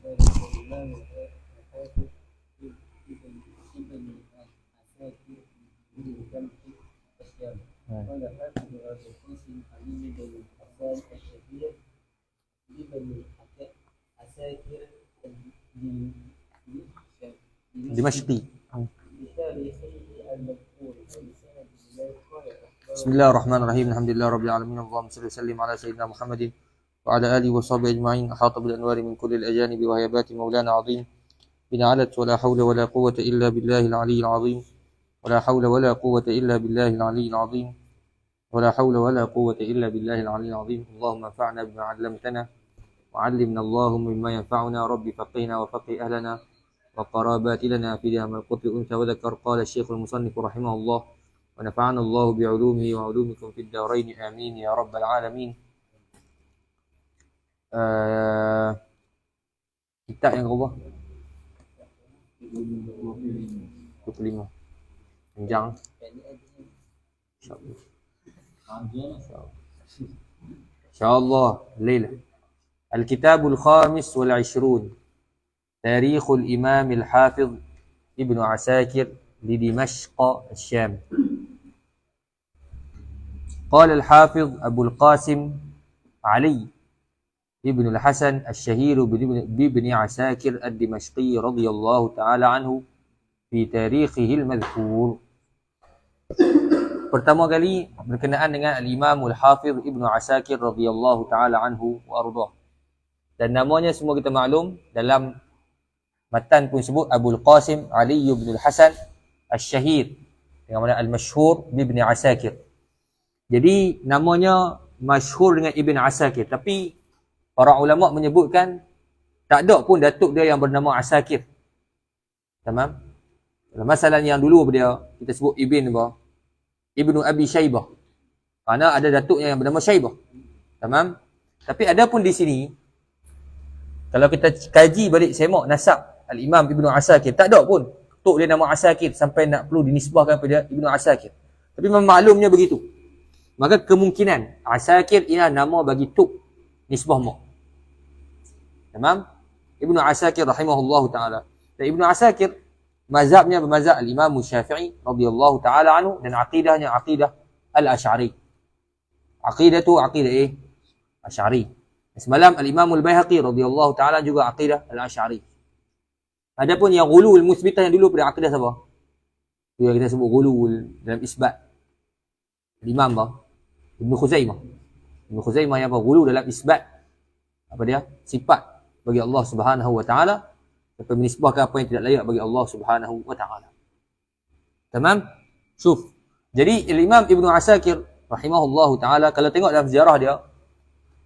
Dimashqi. Bismillahirrahmanirrahim. Alhamdulillahirabbil alamin. Allahumma shalli wa sallim ala sayyidina Muhammadin wa ala alihi wa sahbihi ajma'in. Ahata bil anwari min kulli al-ajanibi wa hayabati maulana azim. Bina alat wa la hawla wa la quwwata illa billahil aliyyil azim. Wa la hawla wa la quwwata illa billahil aliyyil azim. Wa la hawla wa la quwwata illa billahil aliyyil azim. Allahumma anfa'na bima 'allamtana wa 'allimna Allahumma mimma yanfa'una. Rabbi faqihna wa faqih ahlana wa qarabati lana fi dhamil qutbi unsa wa dhakar. Qala Syekhul Musannif rahimahullah wa nafa'ana Allah bi 'ulumihi wa 'ulumikum fid dharain amin ya rabbal alamin. Kitab yang berapa? 25. Panjang. InsyaAllah. Laila. Al-Kitabul Khamis wal 20. Tarikhul Imam Al-Hafidh Ibn Asakir di Dimashq, Syam. Qala Al-Hafidh Abu Al-Qasim Ali Ibn Al-Hasan Al-Syahir Ibn Asakir Al-Dimashqi radhiyallahu ta'ala anhu fi tarikhihi al-madhkur. Pertama kali berkenaan dengan Al-Imam Al-Hafidh Ibn Asakir radhiyallahu ta'ala anhu wa ardah. Dan namanya semua kita maklum, dalam matan pun sebut Abul Qasim Ali ibn al-Hasan Al-Syahir dengan mana Al-Mashhur Ibn Asakir. Jadi namanya masyhur dengan Ibn Asakir, tapi para ulama menyebutkan tak ada pun datuk dia yang bernama Asakir. Tamam? Masalah yang dulu dia kita sebut Ibnu Abi Syaibah. Kerana ada datuknya yang bernama Syaibah. Tamam? Tapi ada pun di sini kalau kita kaji balik semak nasab Al-Imam Ibn Asakir, tak ada pun tok dia nama Asakir sampai nak perlu dinisbahkan pada Ibn Asakir. Tapi memang maklumnya begitu. Maka kemungkinan Asakir ialah nama bagi tok nisbah mak. Tamam? Ibn Asakir rahimahullahu ta'ala. Dan Ibn Asakir mazhabnya bermazhab Al-Imam Syafi'i radhiyallahu ta'ala anhu, dan aqidahnya aqidah Al-Asy'ari. Aqidah tu aqidah Asy'ari. Semalam Al-Imam Al-Baihaqi radhiyallahu ta'ala juga aqidah Al-Asy'ari. Adapun yang ghulul musbitah yang dulu pada akidah siapa? Itu yang kita sebut ghulul dalam isbat. Imam Ibn Khuzaimah. Ibn Khuzaimah yang apa? Ghulul dalam isbat. Apa dia? Sifat bagi Allah Subhanahu wa taala, sampai menisbahkan apa yang tidak layak bagi Allah Subhanahu wa taala. Tamam? Syuf. Jadi Imam Ibn Asakir rahimahullahu taala, kalau tengok dalam sejarah dia,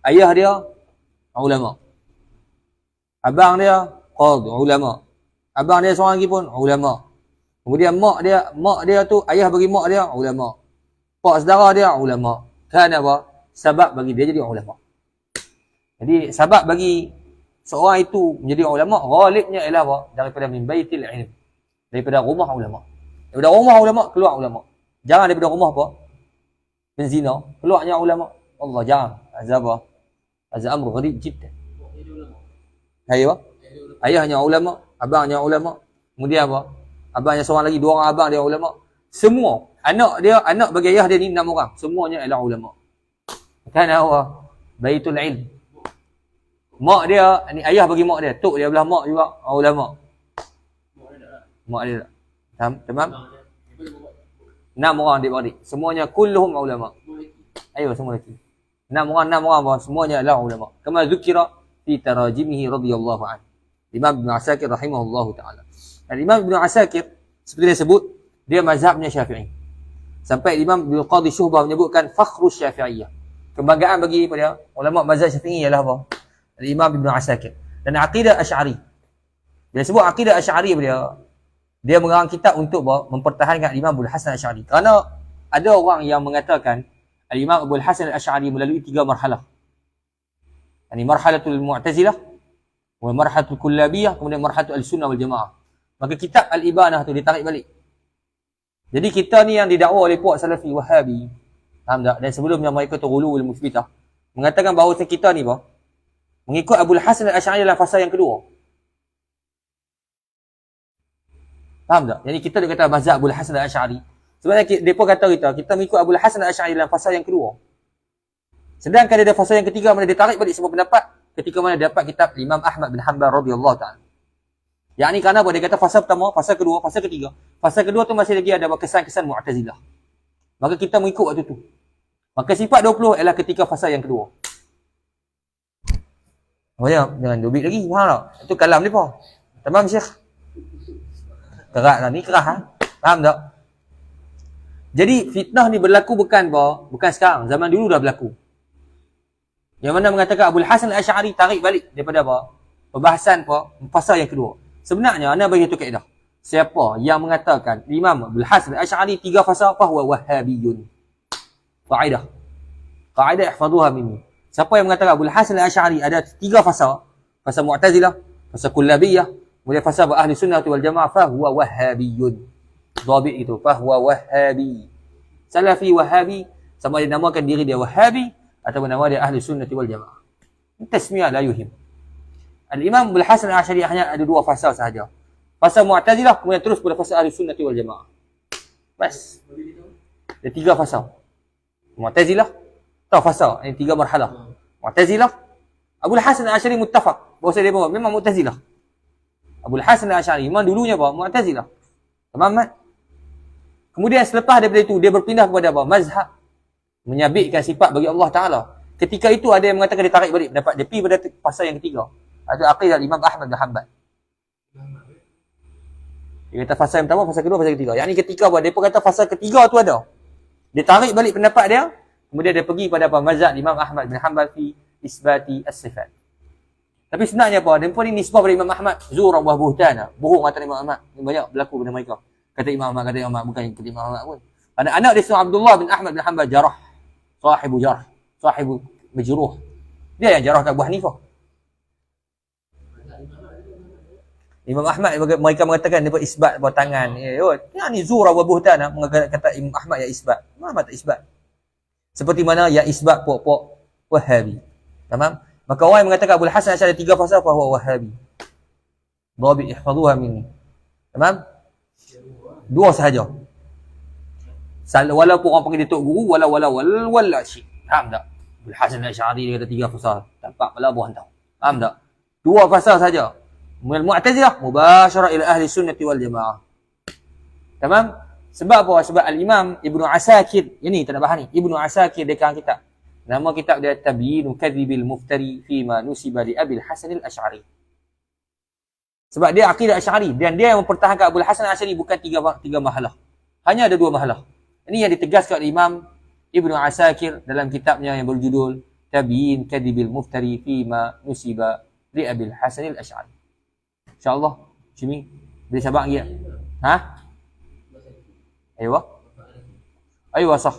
ayah dia ulama. Abang dia qadhi ulama. Abang dia seorang lagi pun ulama. Kemudian mak dia tu, ayah bagi mak dia ulama. Pak saudara dia ulama. Kerana apa? Sebab bagi dia jadi ulama. Jadi sebab bagi seorang itu menjadi ulama, ghalibnya ialah apa? Daripada min baitil ilm. Daripada rumah ulama. Daripada rumah ulama keluar ulama. Jangan daripada rumah apa? Benzina, keluarnya ulama. Allah jangan. Azab. Azab amru gharib jiddan. Ayah, ayahnya ulama, abangnya ulama. Kemudian apa? Abangnya seorang lagi, dua orang abang dia ulama. Semua anak bagi ayah dia ni 6 orang. Semuanya ialah ulama. Kan apa? Baitul ilm. Mak dia, ni ayah bagi mak dia, tok dia belah mak juga ulama. Mak dia tak. Tamam? 6 orang adik-beradik. Semuanya kulluhum ulama. Ayo semua lagi. 6 orang apa? Semuanya adalah ulama. Kama zukira fi tarajimihi radhiyallahu anhu. Imam Ibn Asakir rahimahullahu ta'ala. Dan Imam Ibn Asakir, seperti dia sebut, dia mazhabnya Syafi'i. Sampai Imam Ibn Qadhi Syuhbah menyebutkan fakhrus Syafi'iyah. Kebanggaan bagi pada ulama mazhab Syafi'i ialah apa? Imam Ibn Asakir. Dan aqidah Asy'ari. Bila sebut aqidah Asy'ari dia mengarang kitab untuk mempertahankan Imam Abul Hasan Asy'ari. Kerana ada orang yang mengatakan Imam Abul Hasan Asy'ari melalui 3 marhalah. Yani marhalatul Mu'tazilah, marhalatul Kullabiyah, kemudian marhalatul Al-Sunnah wal Jamaah. Maka kitab Al-Ibanah tu ditarik balik. Jadi kita ni yang didakwa oleh puak Salafi Wahabi, faham tak? Dan sebelumnya mereka tu ghuluwul musbitah, mengatakan bahawa kita ni mengikut Abul Hasan Al-Asy'ari dalam fasa yang kedua. Faham tak? Jadi kita dia kata mazhab Abul Hasan Al-Asy'ari. Sebenarnya depa kata kita mengikut Abul Hasan Al-Asy'ari dalam fasa yang kedua. Sedangkan dia ada fasa yang ketiga mana dia tarik balik semua pendapat ketika mana dia dapat kitab Imam Ahmad bin Hanbal radhiyallahu taala. Yang ni kerana apa? Dia kata fasa pertama, fasa kedua, fasa ketiga. Fasa kedua tu masih lagi ada kesan-kesan Mu'tazilah. Maka kita mengikut waktu tu. Maka sifat 20 ialah ketika fasa yang kedua. Oh ya, jangan dobit lagi. Faham tak? Itu kalam dia apa? Tamam Syekh. Kerak lah ni, kerah ha? Faham tak? Jadi fitnah ni berlaku bukan apa? Bukan sekarang, zaman dulu dah berlaku. Yang mana mengatakan Abul Hasan Al-Asy'ari tarik balik daripada apa? Perbahasan apa? Fasa yang kedua. Sebenarnya ana bagi tu kaedah. Siapa yang mengatakan Imam Abul Hasan Al-Asy'ari 3 fasa fahuwa wahhabiyun. Kaedah. Kaedah ihfazuha minni. Siapa yang mengatakan Abul Hasan Al-Asy'ari ada 3 fasa, fasa Mu'tazilah, fasa Kullabiyah, kemudian fasa Ahli Sunnah wal Jamaah, fahuwa wahhabiyun. Dhabit itu, fahuwa wahhabi. Salafi wahhabi, sama dia namakan diri dia wahhabi atau nama dia Ahli Sunnah wal Jamaah. Tasmiyah la yuhim. Al-Imam Abul Hasan Al-Asy'ari hanya ada 2 fasa sahaja. Fasa Mu'tazilah, kemudian terus pada fasa Ahli Sunnah wal Jamaah. Bas. Ada 3 fasa. Mu'tazilah, tahu fasa, ini 3 marhalah. Mu'tazilah, Abul Hasan Al-Asy'ari muttafaq bahawa dia memang Mu'tazilah. Abul Hasan Al-Asy'ari memang dulunya apa? Mu'tazilah. Tamam kan? Kemudian selepas daripada itu dia berpindah kepada apa? Mazhab menyabitkan sifat bagi Allah Taala. Ketika itu ada yang mengatakan dia tarik balik pendapat dia pergi pada fasa yang ketiga. Ada aqidah Imam Ahmad bin Hanbal. Dia kata fasa yang pertama, fasa kedua, fasa ketiga. Yang ni ketika apa? Dia pun kata fasa ketiga tu ada. Dia tarik balik pendapat dia, kemudian dia pergi pada apa? Mazhab Imam Ahmad bin Hanbal fi isbati as-sifat. Tapi sebenarnya apa? Dia pun ni nisbah pada Imam Ahmad. Zura wa buhtana. Bohong kata Imam Ahmad. Ini banyak berlaku pada mereka. Kata Imam Ahmad, kata Imam Ahmad. Bukan kata Imam Ahmad pun. Anak-anak dia semua Abdullah bin Ahmad bin Hanbal jarah. Sahibu jarah. Sahibu majruh. Dia yang jarah kat Abu Hanifah. Imam Ahmad mereka mengatakan dia isbat buat tangan. Ya ni zura wa buhtana. Kata Imam Ahmad ya isbat. Imam Ahmad tak isbat. Seperti mana ya isbat pok-pok Wahabi. Tamam? Maka orang yang mengatakan Abul Hasan Al-Asy'ari 3 fasa fahuwa wahhabi. Dhabit ihfazuha minni. Tamam? 2 sahaja. Walaupun orang panggil dia tok guru wala syik. Faham tak? Abul Hasan Al-Asy'ari dia kata 3 fasa. Tampak kepala buah hantar. Faham tak? 2 fasa saja. Mu'tazilah mubasyarah ila ahli sunnati wal jamaah. Tamam? Sebab apa? Sebab Al-Imam Ibnu Asakir, ini tak nak bahas ni. Ibnu Asakir dia kan kitab. Nama kitab dia Tabyinu Kadhibil Muftari Fima Nusiba li Abil Hasan Al-Asy'ari. Sebab dia akidah Asy'ari dan dia yang mempertahankan Abul Hasan Al-Asy'ari bukan 3 mahalah. Hanya ada 2 mahalah. Ini yang ditegaskan oleh Imam Ibnu Asakir dalam kitabnya yang berjudul Tabyin Kadhibil Muftari Fima Nusiba li Abil Hasan Al-Asy'ari. Insya-Allah, Cimi boleh sabar lagi tak? Ha? Aywa sah.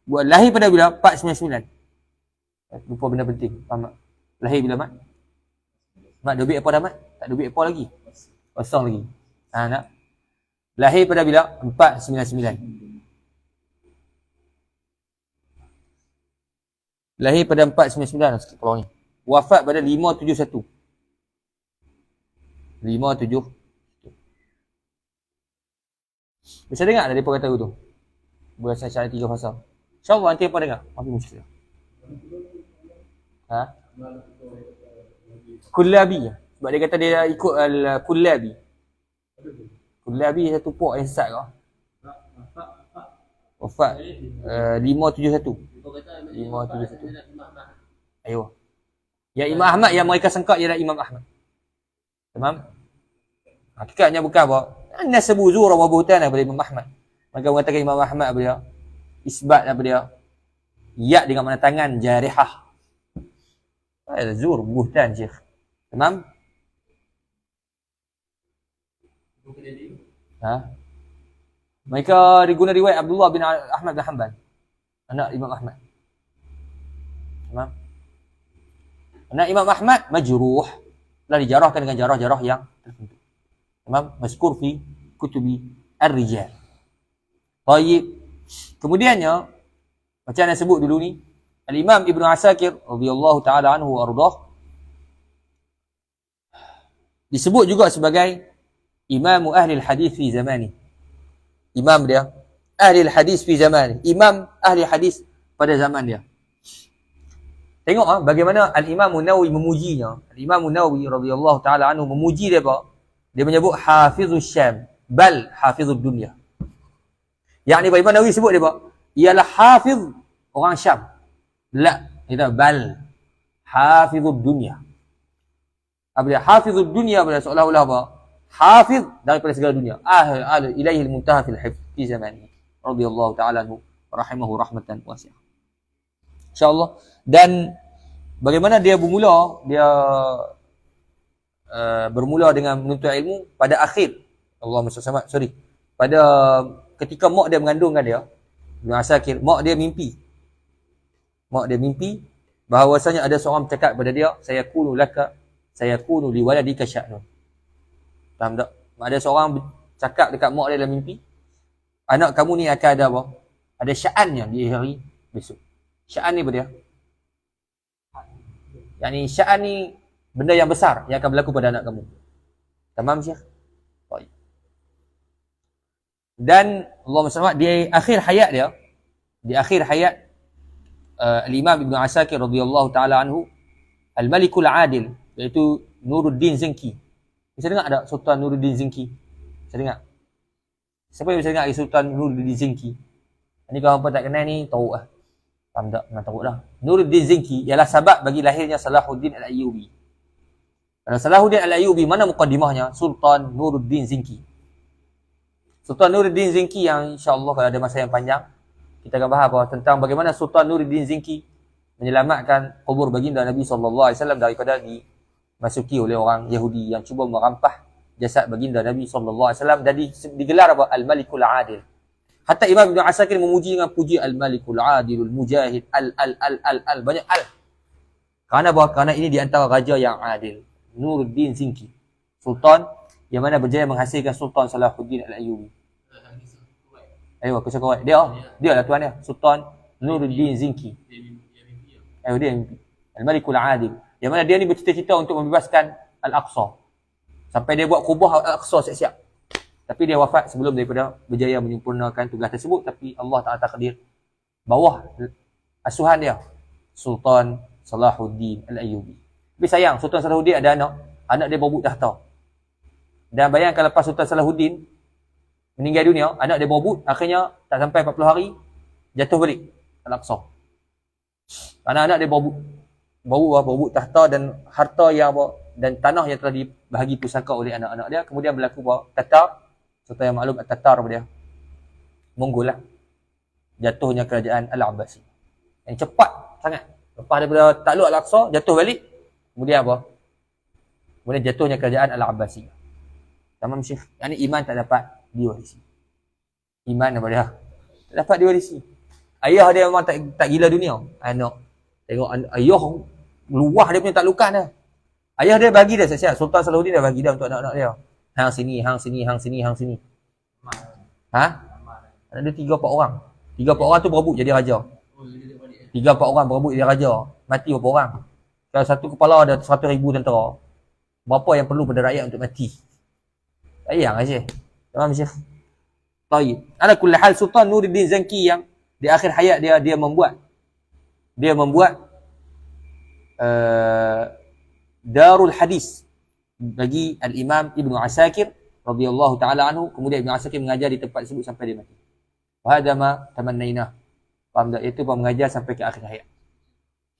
Buat lahir pada bila? 499. Lupa benda penting. Faham tak? Lahir bila Mat? Mat dobit apa dah Mat? Tak dobit apa lagi? Kosong lagi. Ha nak? Lahir pada bila? 499. Lahir pada 499 sikit peluang ni. Wafat pada 571. 571. Bisa dengar dah mereka kata tu? Berasal cara 3 fasa. InsyaAllah nanti apa dengar? Makin muskil. Ha? Kullabi. Sebab dia kata dia ikut Kullabi. Kullabi satu pok yang sesat ke? Wafat 571. 571. Ayuh. Ya Imam Ahmad yang mereka sangka ialah Imam Ahmad. Tamam? Hakikatnya bukan apa? Nasabu zura wa buhtana daripada Imam Ahmad. Mereka mengatakan Imam Ahmad apa dia? Isbat apa dia? Ya dengan mana tangan jarihah. Zur buhtan Syekh. Tamam? Ha? Mereka diguna riwayat Abdullah bin Ahmad bin Hanbal. Anak Imam Ahmad. Tamam? Anak Imam Ahmad majruh. Telah dijarahkan dengan jarah-jarah yang tertentu. Tamam? Mazkur fi kutubi ar-rijal. Baik. Kemudiannya macam yang sebut dulu ni, Al-Imam Ibnu Asakir radhiyallahu taala anhu ardah disebut juga sebagai Imam ahli hadis fi zamani. Imam dia ahli hadis fi zamani. Imam ahli hadis pada zaman dia. Tengok bagaimana Al-Imam Nawawi memujinya. Al-Imam Nawawi radhiyallahu taala anhu memuji dia apa? Dia menyebut Hafizul Syam, bal Hafizud Dunya. Yang ni bagaimana Nawawi sebut dia apa? Ialah hafiz orang Syam. La, kita bal Hafizud Dunya. Apa dia? Hafizud Dunya berarti seolah-olah apa? Hafiz daripada segala dunia. Ilaihil muntaha fil hifz fi zamani. Radhiyallahu taala anhu rahimahu rahmatan wasi'ah. InsyaAllah. Dan bagaimana dia bermula, dia bermula dengan menuntut ilmu pada akhir pada ketika mak dia mengandungkan dia, Ibn Asakir, mak dia mimpi bahawasanya ada seorang bercakap kepada dia, saya kunu li waladika sya'nun. Faham tak? Ada seorang cakap dekat mak dia dalam mimpi, anak kamu ni akan ada apa? Ada sya'annya di hari besok. Sya'an ni apa dia? Yang ni sya'an ni benda yang besar yang akan berlaku pada anak kamu. Tamam Syekh? Baik. Dan Allahumma salli di akhir hayat Al-Imam Ibn Asakir radhiyallahu taala anhu, Al-Malikul Adil, iaitu Nuruddin Zinki. Bisa dengar tak Sultan Nuruddin Zinki? Bisa dengar? Siapa yang bisa dengar Sultan Nuruddin Zinki? Ini kalau apa tak kenal ni, tahu lah. Faham tak? Memang tahu dah. Nuruddin Zinki ialah sebab bagi lahirnya Salahuddin Al-Ayyubi. Kalau Salahuddin Al-Ayyubi, mana muqaddimahnya? Sultan Nuruddin Zinki. Sultan Nuruddin Zinki yang insya-Allah kalau ada masa yang panjang, kita akan bahas tentang bagaimana Sultan Nuruddin Zinki menyelamatkan kubur baginda Nabi SAW daripada dimasuki oleh orang Yahudi yang cuba merampah jasad baginda Nabi SAW, dan digelar apa? Al-Malikul Adil. Hatta Imam Ibn Asakir memuji dengan puji Al-Malikul Adilul Mujahid, banyak al. Kerana apa? Kerana ini di antara raja yang adil. Nuruddin Zinki, sultan yang mana berjaya menghasilkan Sultan Salahuddin Al-Ayyubi. Ayo, aku cakap dia lah tuan dia, Sultan Nuruddin Zinki. Ayo, dia mimpi. Al-Malikul Adil. Yang mana dia ni bercita-cita untuk membebaskan Al-Aqsa. Sampai dia buat kubah Al-Aqsa siap-siap. Tapi dia wafat sebelum daripada berjaya menyempurnakan tugas tersebut. Tapi Allah Ta'ala takdir bawah asuhan dia Sultan Salahuddin Al-Ayyubi. Tapi sayang, Sultan Salahuddin ada anak. Anak dia berebut tahta. Dan bayangkan lepas Sultan Salahuddin meninggal dunia, anak dia berebut, akhirnya tak sampai 40 hari jatuh balik Al-Aqsa. Kerana anak dia berebut tahta dan harta yang dan tanah yang telah dibahagi pusaka oleh anak-anak dia. Kemudian berlaku Tatar, Sultan yang maklum Tatar apa dia? Mongol lah. Jatuhnya kerajaan Al-Abbasi. Yang cepat sangat. Lepas daripada takluk Al-Aqsa, jatuh balik. Kemudian apa? Kemudian jatuhnya kerajaan Al-Abbasi. Tamam Syekh. Yang ni iman tak dapat diwarisi. Iman apa dia? Tak dapat diwarisi. Ayah dia memang tak gila dunia. Anak. Tengok ayah luah dia punya taklukan dah. Ayah dia bagi dah siap-siap. Sultan Salahuddin dah bagi dah untuk anak-anak dia. Hang sini. Ha? Ada 3-4 orang. 3-4 orang tu berebut jadi raja. 3-4 orang berebut jadi raja. Mati berapa orang? Kalau satu kepala ada 100,000 tentera. Berapa yang perlu pada rakyat untuk mati? Sayang lah Syekh. Tamam Syekh. Baik. Ala kulli hal, Sultan Nuruddin Zinki yang di akhir hayat dia membuat Darul Hadis bagi Al-Imam Ibn Asakir radhiyallahu taala anhu. Kemudian Ibn Asakir mengajar di tempat tersebut sampai dia mati. Wa hadha ma tamannaina. Faham tak? Itu pun mengajar sampai ke akhir hayat.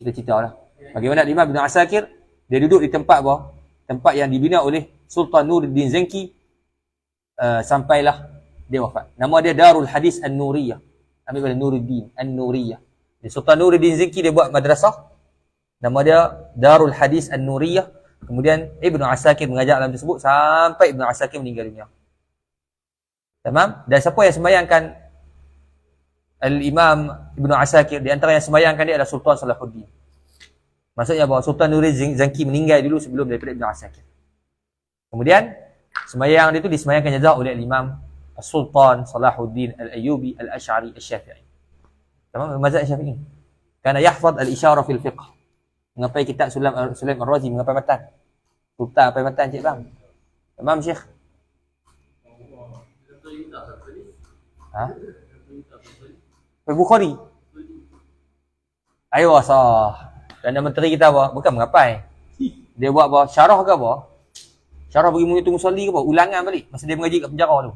Kita ceritalah bagaimana Imam Ibn Asakir dia duduk di tempat tempat yang dibina oleh Sultan Nuruddin Zinki sampailah dia wafat. Nama dia Darul Hadis An-Nuriyah. Ambil pada Nuruddin An-Nuriyah. Sultan Nuruddin Zinki dia buat madrasah. Nama dia Darul Hadis An-Nuriyah. Kemudian Ibn Asakir mengajar dalam tersebut sampai Ibn Asakir meninggal dunia. Tamam? Dan siapa yang sembahyangkan Al-Imam Ibn Asakir, di antara yang sembahyangkan dia adalah Sultan Salahuddin. Maksudnya bahawa Sultan Nuruddin Zinki meninggal dulu sebelum daripada Ibn Asakir. Kemudian sembahyang dia itu disembahyangkan jenazah oleh Imam Sultan Salahuddin Al-Ayyubi Al-Ash'ari Al-Syafi'i. Tamam? Mazhab Syafi'i. Karena yahfaz al-isyarah fil fiqh. Mengapai kitab Sulaim Ar-Razi, mengapai matan. Sultan apa matan cik bang? Tamam Syekh. Ha? Bukhari. Ayo sah. Perdana Menteri kita apa? Bukan mengapai. Dia buat apa? Syarah ke apa? Syarah bagi Munyatul Musalli ke apa? Ulangan balik. Masa dia mengaji kat penjara tu.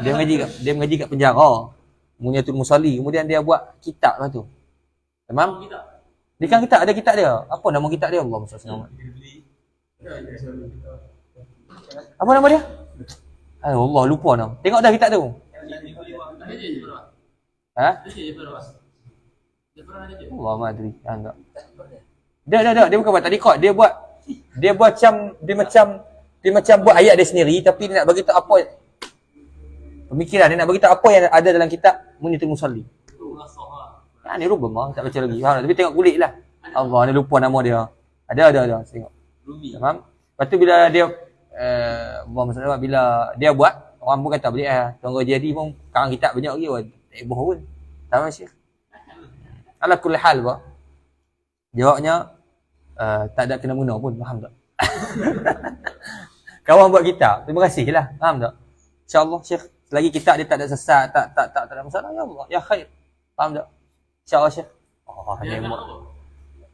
Dia mengaji kat penjara. Munyatul Musalli. Kemudian dia buat kitab lah tu. Tamam? Dia kan kitab, ada kitab dia. Apa nama kitab dia? Allah SWT. Apa nama dia? Allah, lupa nama. Tengok dah kitab tu. Ha? Allah madri. Enggak. Dia bukan buat tarikat. Dia macam buat ayat dia sendiri tapi dia nak bagi tahu apa pemikiran dia nak bagi tahu apa yang ada dalam kitab Munyatul Musalli. Ni rubama tak baca lagi. Tapi tengok kulit lah. Allah, ni lupa nama dia. Ada tengok. Faham? Lepas tu bila dia maksudnya bila dia buat, orang pun kata balik tunggu jadi pun karang kitab banyak lagi tak heboh pun. Sama Syekh. Ala kulli hal ba. Jawabnya tak ada kena guna pun, faham tak? Kawan buat kitab, terima kasihlah, faham tak? Insya-Allah Syekh, selagi kitab dia tak ada sesat, tak ada masalah, ya Allah, ya khair. Faham tak? Insya-Allah Syekh.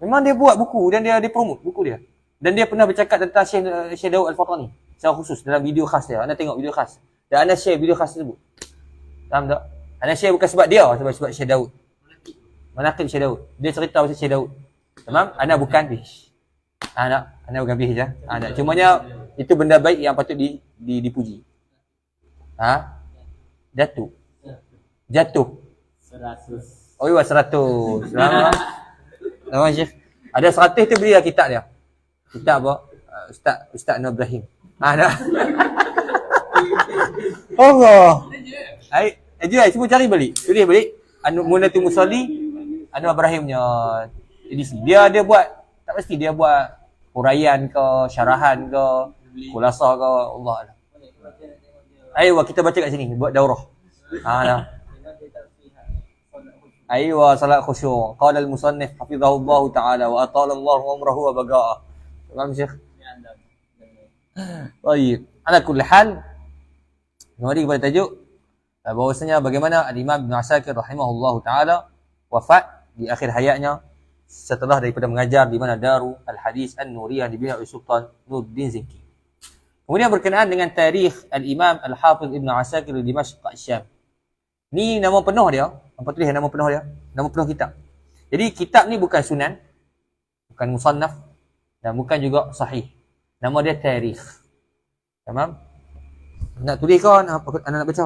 Memang dia buat buku dan dia promote buku dia. Dan dia pernah bercakap tentang Syekh Daud Al-Fatani secara khusus dalam video khas dia. Anda tengok video khas. Dan anda share video khas tersebut. Faham tak? Anda share bukan sebab dia, sebab Syekh Daud. Manaqib Syekh Daud. Dia cerita pasal Syekh Daud. Tamam? Anda bukan fish. Anda bukan fish je. Cumanya itu benda baik yang patut dipuji. Jatuh. 100. Oh iya 100. Selamat Syekh. Ada 100 tu belilah kitab dia. Kitab apa? Ustaz Nur Ibrahim. Dah. Allah. Jual, semua cari balik. Tulis balik. Munyatul Musalli Anwar Ibrahimnya edisi. Dia buat, tak pasti dia buat huraian ke, syarahan ke, khulasah ke, Allah Allah. Ayo kita baca kat sini, buat daurah. Dah. Ayo salat khusyuk. Qala al-musannif hafizahullah taala wa atala Allah umrahu wa baga'ah. Faham Syekh? Baik. Ala kulli hal, kembali kepada tajuk bahawasanya bagaimana Al-Imam Ibn Asakir rahimahullahu taala wafat di akhir hayatnya setelah daripada mengajar di mana Darul Hadis An-Nuriyah dibina oleh Sultan Nuruddin Zinki. Kemudian berkenaan dengan tarikh Al-Imam Al-Hafiz Ibn Asakir di Dimashq Syam. Ni nama penuh dia, apa tulis nama penuh dia? Nama penuh kitab. Jadi kitab ni bukan sunan, bukan musannaf dan bukan juga sahih. Nama dia tarikh. Tamam? Nak tulis kau apa anak nak baca?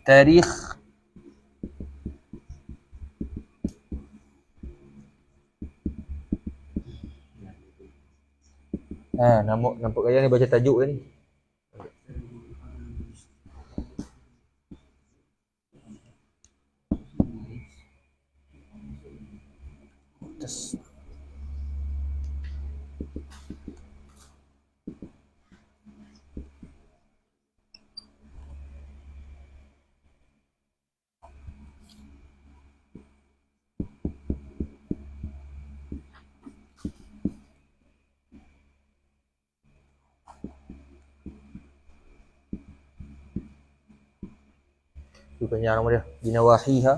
Tarikh nampak gaya ni baca tajuk ni. Banyak nama dia. Binawahiha.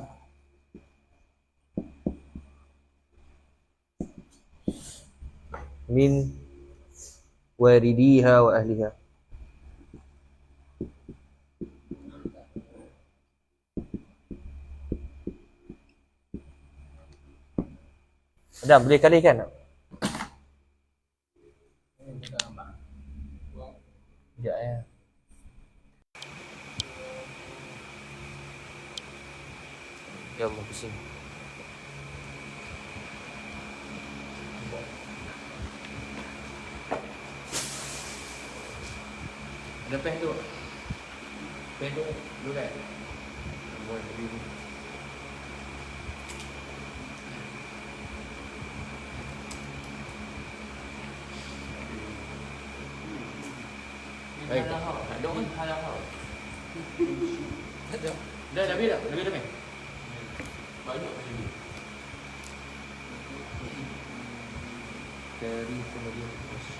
Min waridiha wa ahliha. Ada boleh kalikan tak? Ya ya. Ya Allah, pusing. Ada pen tu? Pen tu dulu kan? Boleh beli ni. Baik. Ada kan? Ada hal. Dah habis dah? Habis dah kan? Banyak macam ni. Tarikh Madinah Dimashq.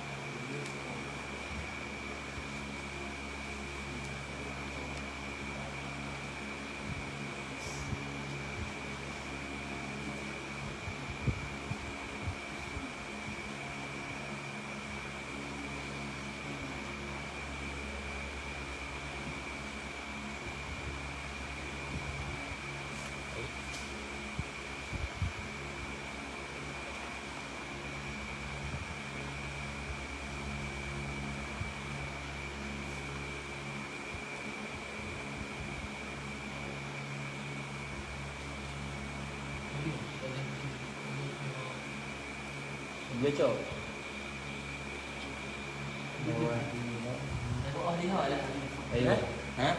Dia cok. lihat lah. Ayo. Ha?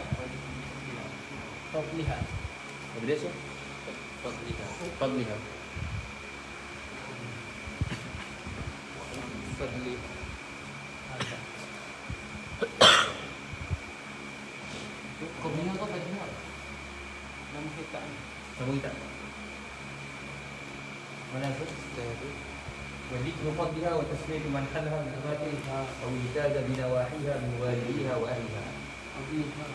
Top lihat. Apa dia cok? Fadliha. Fadliha. Fadli. Kau bilang kau Fadliha? Nama kita. Nama kita. Mana tu? وذكر فضلها وتسمية من خلها من أماتها أو اجتاز بنواحيها من والديها وأهلها. Fadliha.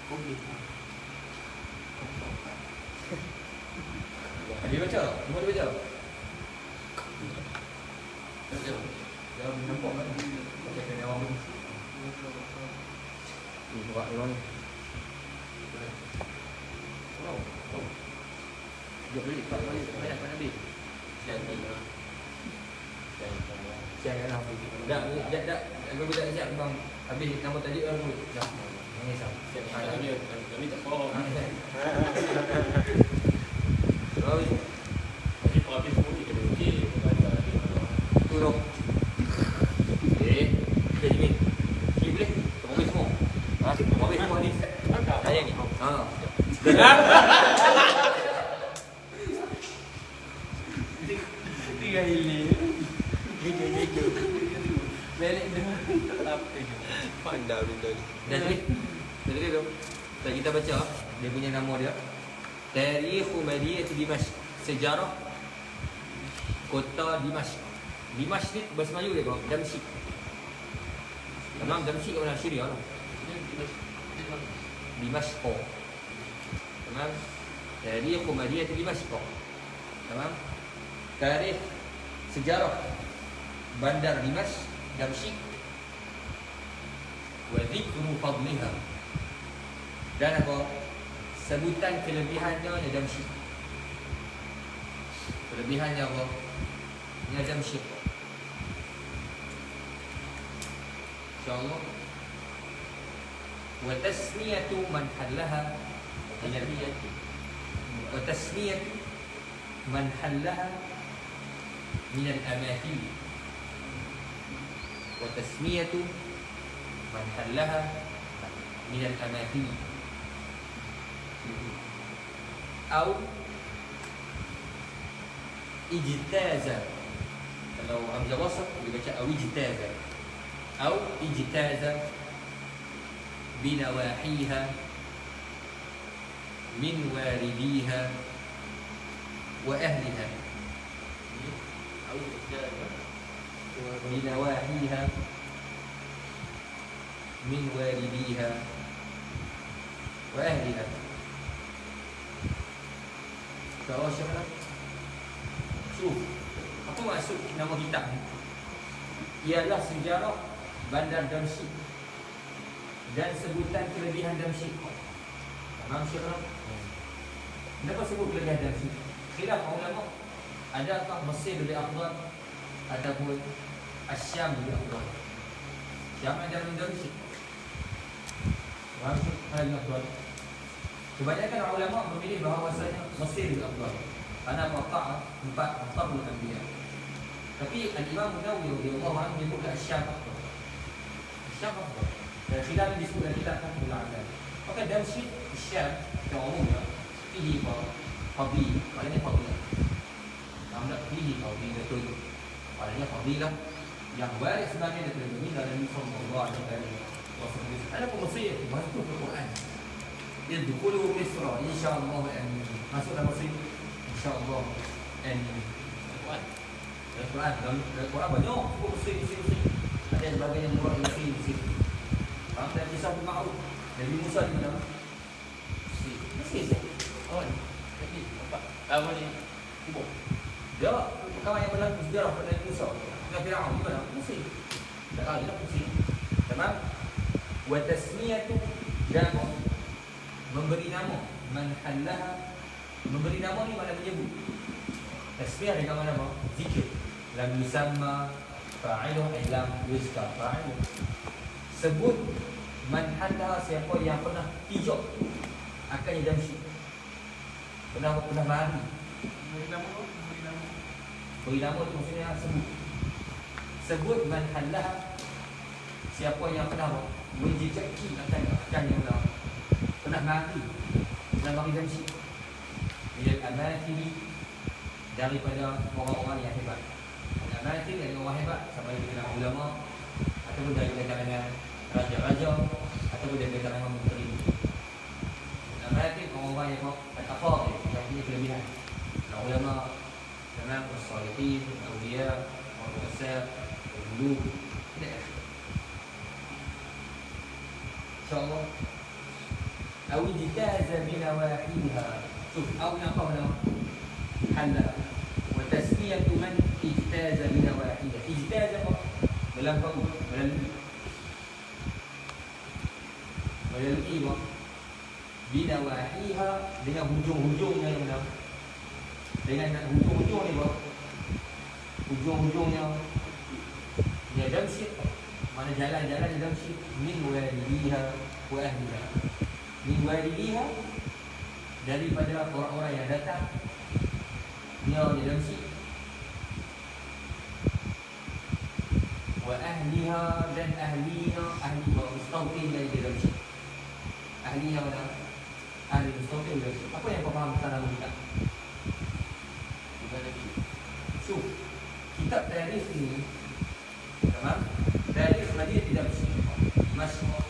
Fadliha. Dia baca? Semua dia baca? Dia nampak kan? Macam kena awam ni. Buat orang ni. Dia beli, tak beli. Banyak mana beli? Jangan lah. Dah. Aku bila siap bang. Habis nama tadi orang pun. Dah. Jangan risau. Kami tak faham. Oh, Tapi habis pun dia kena okey. tu dong. Okay, Jimin. Ni boleh? Kamu boleh semua? Ha? Kamu boleh semua ni? Saya ni. Ha. Tiga ini. Giga. Balik dengan apa je? Pandai benda ni. Dah tulis? Dah tulis tu? Tak kita baca dia punya nama dia. Tarikh Madinah Dimashq. Sejarah kota Dimashq. Dimashq ni bahasa Melayu dia kau Damsyik. Tamam Damsyik kat mana Syria lah. Dimashq. Tamam. Tarikh Madinah Dimashq. Tamam. Tarikh sejarah bandar Dimashq Damsyik. Wa dhikru fadliha. Dan apa? Sebutan kelebihannya di Damsyik. Kelebihannya apa? Di Damsyik. InsyaAllah. Wa tasmiyatu man hallaha min al-biyati. Wa tasmiyatu man hallaha min al-amathil. Wa tasmiyatu man hallaha min al-amathil. Au ijtaza. Kalau hamzah wasl dia baca au ijtaza. Au ijtaza binawahiha min walidiha wa ahliha. Binawahiha min walidiha wa ahliha. Kau siapa? Syuf. Apa maksud nama kitab ni? Ialah sejarah bandar Damsyik dan sebutan kelebihan Damsyik. Faham siapa? Kenapa sebut kelebihan Damsyik? Khilaf ulama. Adakah Mesir lebih afdal ataupun Asyam lebih afdal? Syam ada Damsyik. Faham siapa lebih afdal? Kebanyakan ulama memilih bahawasanya Mesir lebih afdal. Karena waqa'a 4 Anbiya. Tapi Al-Imam Nawawi radhiyallahu anhu menyebutkan Syam afdal. Syam afdal. Dan khilaf ini disebut dalam kitab Fathul A'lam. Maka Damsyik Syam secara umumnya fihi fadil. Maknanya fadilah. Nampak fihi fadil betul. Maknanya fadilah yang waris sebagai daripada Nabi sallallahu alaihi wasallam. Ada Mesir masuk ke Quran. Yadkhulu Misra insyaallah amin. Masuklah Mesir insyaallah amin. Dalam Quran, dalam Quran banyak usul. Ada yang sebagainya murah yang usul. Faham dan kisah tu ma'ruf. Nabi Musa di mana? Mesir. Oh, tapi apa ni? Kubur. Dia kawan yang berlaku sejarah pada Nabi Musa. Dengan Firaun di mana? Mesir. Tak tahu dia Mesir. Tamam? Wa tasmiyatu dan memberi nama man hallaha. Memberi nama ni makna menyebut. Tasmiyah dengan mana apa? Zikir. Lam yusamma fa'iluh lam yuzkar fa'iluh. Sebut man hallaha, siapa yang pernah hijab akan jamsyid. Pernah mati. Beri nama tu maksudnya sebut. Sebut man hallaha, siapa yang pernah menjejaki akan yang pernah mati dalam bagi jamsyid. Bila al-amathili, daripada orang-orang yang hebat. Al-amathili adalah orang hebat, sama ada dengan ulama ataupun dari kalangan raja-raja ataupun dari kalangan menteri. Al-amathili orang-orang yang al-afadhil, yang punya kelebihan. Ulama, kalangan as-salihin, awliya, al-ru'asa, al-muluk. InsyaAllah. Awiditaza binawahiha. أو نقول حلا وتسمية من اجتاز بنواحيها. اجتاز melalui binawahiha, dengan hujung-hujungnya yang mana? Dengan hujung-hujung ni apa? Hujung-hujungnya ni jamsyid. Mana jalan-jalan di jamsyid min walidiha wa ahliha. Min walidiha, daripada orang-orang yang datang dia di jamsyid, wa ahliha, dan ahlinya, ahli wa mustawtin dari jamsyid. Ahlinya mana? Ahli mustawtin dari jamsyid. Apa yang kau faham tentang nama kitab? So, kitab tarikh ini, tamam? Tarikh Madinah tidak mesti masuk.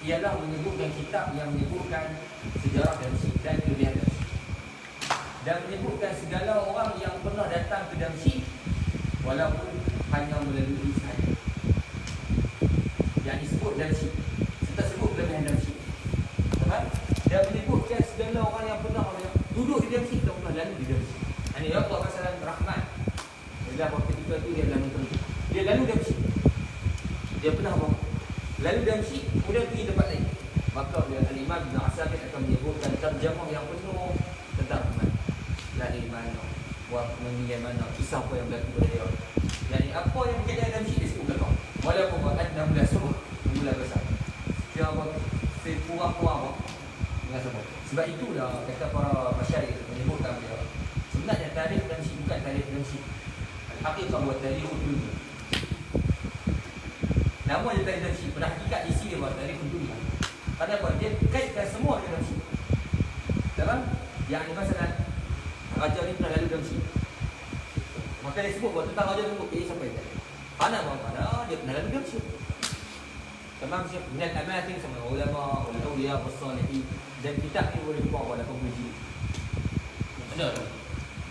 Ialah menyebutkan kitab yang menyebutkan sejarah Damsyik dan kelebihan Damsyik, dan menyebutkan segala orang yang pernah datang ke Damsyik walaupun hanya melalui sahaja. Yang disebut Damsyik serta sebut kelebihan Damsyik, dan menyebutkan segala orang yang pernah duduk di Damsyik dan pernah lalu di Damsyik. Ini Allah Masalah Rahman. Dalam ketika itu dia adalah menteri, dia lalu Damsyik, dia pernah apa? Lalu Damsyik, kemudian pergi tempat lain. Maka Al-Imam Ibn Asakir akan menyebutkan terjemah yang penuh tentang Rahman. Lahir mana, meninggal mana, kisah apa yang berlaku pada dia. Jadi apa yang berkaitan dengan Damsyik disebut belakang. Walaupun buat 16 semua mula besar. Dia apa? Kurang-kurang dengan semua. Sebab itulah kata para masyarakat menyebutkan dia. Sebenarnya tarikh Damsyik bukan tarikh Damsyik. Al-Haqiqah buat tarikh dunia. Nama dia tarikh Damsyik, pada hakikat isi dia buat tarikh dunia. Pada apa? Dia kaitkan semua dengan Damsyik. Dalam yang ini masalah raja ni pernah lalu Damsyik. Maka dia sebut buat tentang raja tersebut. Siapa yang tadi? Mana dia pernah lalu Damsyik. Tamam siap. Minal amatin sama ulama, awliya, as-salihin. Dan kitab ni boleh buat pada penguji. Ada tak?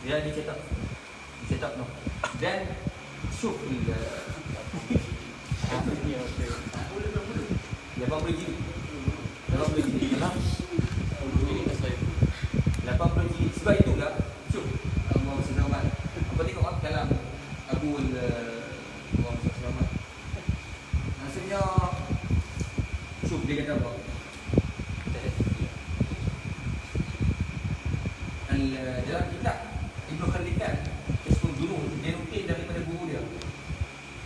Dia dicetak no. Dan syuf dia. Dia boleh jilid. 80 jilid. Faham? Ini tak saya. 80 jilid. Sebab itulah syuf Allah Subhanahu. Apa tengok dalam Abu Allah Subhanahu. Maksudnya syuf dia kata apa? Dalam kitab Ibn Khallikan Ismul Junun, dia nukil daripada guru dia,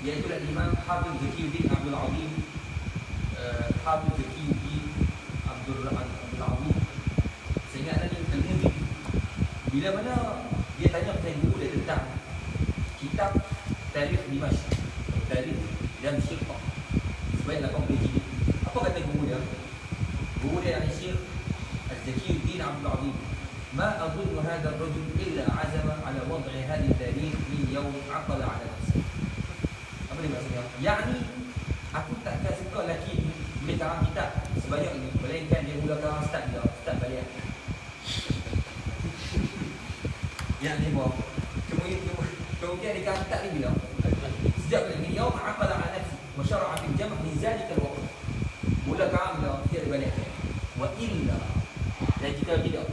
iaitu Imam Hafiz Zakiyuddin Abdul Azim. Hafiz Zakiyuddin Abdul Azim, saya ingat tadi Al-Mudi. Bila mana dia tanya kepada guru dia tentang kitab Tarikh Dimashq, Tarikh Damsyik, sebanyak 80 jilid. Apa kata guru dia? Guru dia yang Syekh Zakiyuddin Abdul Azim, ما أظن هذا الرجل إلا عزم على وضع هذه التاريخ من يوم عقد على نفسه. Apa dia maksudnya? Yakni aku takkan suka lelaki ni bila karang kitab sebanyak ini, melainkan dia mula karang start balik. Yang ni bawa Kemudian dikata ni bila sejak ini yaum aqala ala nafsi wa syara'a fil jam' min zalika al-waqt. Mula ka'amla dia balik. Wa illa dan jika tidak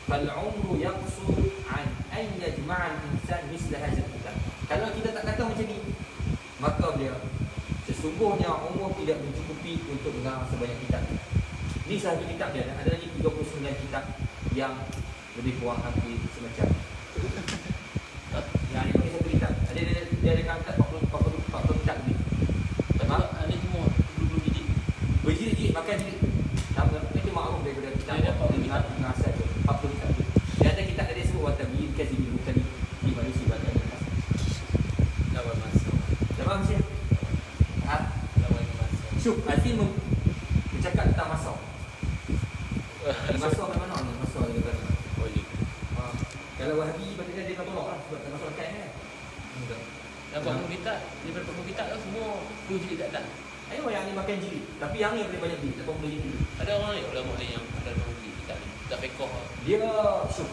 fal umru yaqsur an yajma'a al-insan misla hadha al-kitab. Kalau kita tak kata macam ni, maka dia sesungguhnya umur tidak mencukupi untuk mengarang sebanyak kitab. Ini satu kitab dia, ada lagi 39 kitab yang lebih kurang hampir semacam. Yang ini bagi satu kitab. Dia ada kata 40 kitab lebih. Tamam? Ada semua 20 biji. Berjilid-jilid makan jilid. Sama itu maklum daripada kitab Dia dapat dengan asal tu 40 kitab. Dia ada kitab tadi sebut wa tabiin kazibil mutali di manusia badan. Lawan masa. Tamam sih? Ha? Lawan masa. Syuk, Azim bercakap tentang masa. Masa ke mana ni? Masa dia kata. Boleh. Ha. Kalau Wahabi patutnya dia tak tolak lah sebab tak masuk akal kan. Enggak. Dapat pun kita, daripada 40 kita tu semua 2 jilid tak ada. Ayo yang ni makan jilid. Tapi yang ni paling banyak jilid, 80 jilid. Ada orang lain ulama lain yang ada 20 jilid kitab ni. Tak fiqh. Dia syuk.